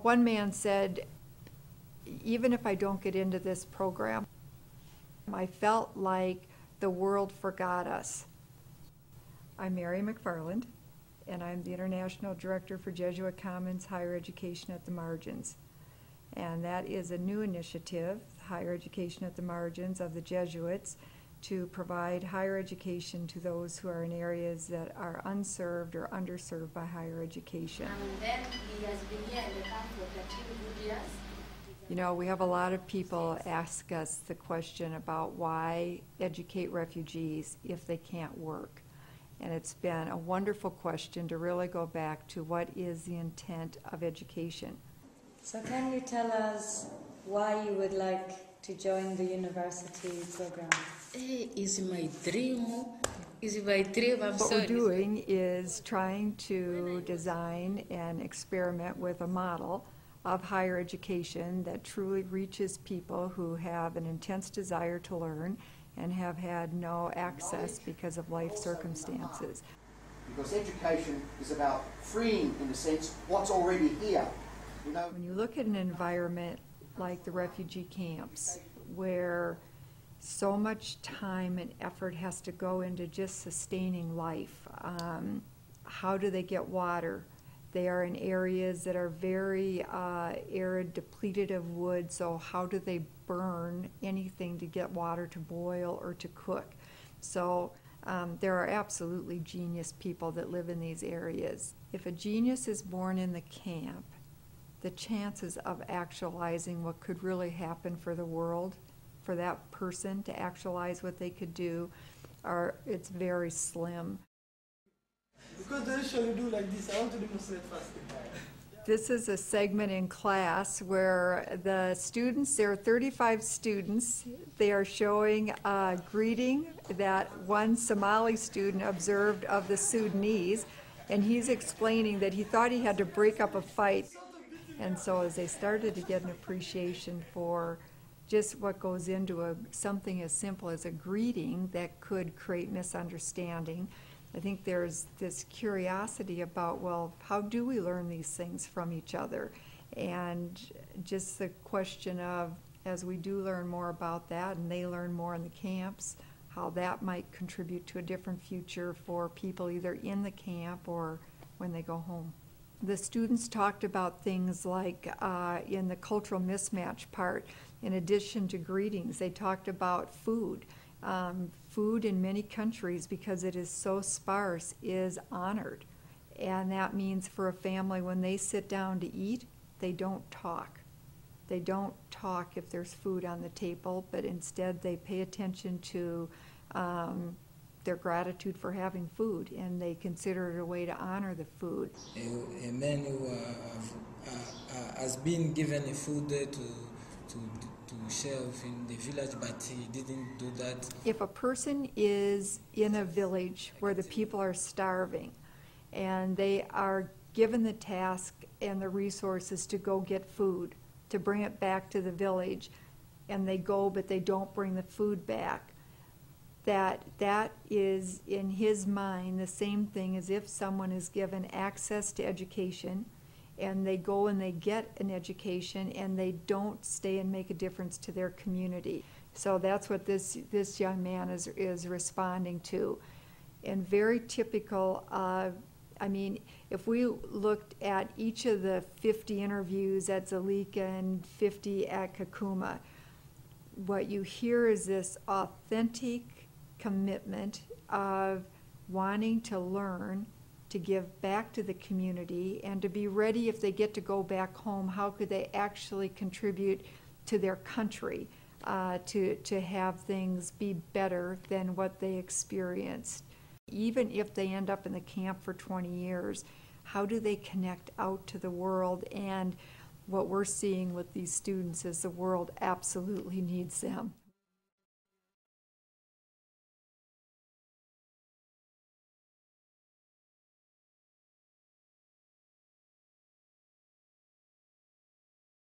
One man said, even if I don't get into this program, I felt like the world forgot us. I'm Mary McFarland, and I'm the International Director for Jesuit Commons Higher Education at the Margins. And that is a new initiative, Higher Education at the Margins of the Jesuits, to provide higher education to those who are in areas that are unserved or underserved by higher education. And then he has been here in the camp for 13 good years. You know, we have a lot of people ask us the question about why educate refugees if they can't work. And it's been a wonderful question to really go back to what is the intent of education. So can you tell us why you would like to join the university program? It's my dream. It's my dream. What we're doing is trying to design and experiment with a model of higher education that truly reaches people who have an intense desire to learn and have had no access because of life circumstances. Because education is about freeing, in a sense, what's already here. You know, when you look at an environment like the refugee camps, where so much time and effort has to go into just sustaining life, how do they get water? They are in areas that are very arid, depleted of wood, so how do they burn anything to get water to boil or to cook? So there are absolutely genius people that live in these areas. If a genius is born in the camp, the chances of actualizing what could really happen for the world, for that person to actualize what they could do, it's very slim. Because they usually do like this, I want to demonstrate first. This is a segment in class where the students, there are 35 students, they are showing a greeting that one Somali student observed of the Sudanese, and he's explaining that he thought he had to break up a fight. And so as they started to get an appreciation for just what goes into something as simple as a greeting that could create misunderstanding, I think there's this curiosity about, well, how do we learn these things from each other? And just the question of, as we do learn more about that and they learn more in the camps, how that might contribute to a different future for people either in the camp or when they go home. The students talked about things like in the cultural mismatch part, in addition to greetings, they talked about food. Food in many countries, because it is so sparse, is honored. And that means for a family, when they sit down to eat, they don't talk. They don't talk if there's food on the table, but instead they pay attention to their gratitude for having food, and they consider it a way to honor the food. A man who has been given a food to share in the village, but he didn't do that. If a person is in a village where the people are starving and they are given the task and the resources to go get food, to bring it back to the village, and they go but they don't bring the food back, that is in his mind the same thing as if someone is given access to education and they go and they get an education and they don't stay and make a difference to their community. So that's what this young man is responding to. And very typical, I mean, if we looked at each of the 50 interviews at Zalika and 50 at Kakuma, what you hear is this authentic commitment of wanting to learn, to give back to the community, and to be ready if they get to go back home, how could they actually contribute to their country to have things be better than what they experienced. Even if they end up in the camp for 20 years, how do they connect out to the world? And what we're seeing with these students is the world absolutely needs them.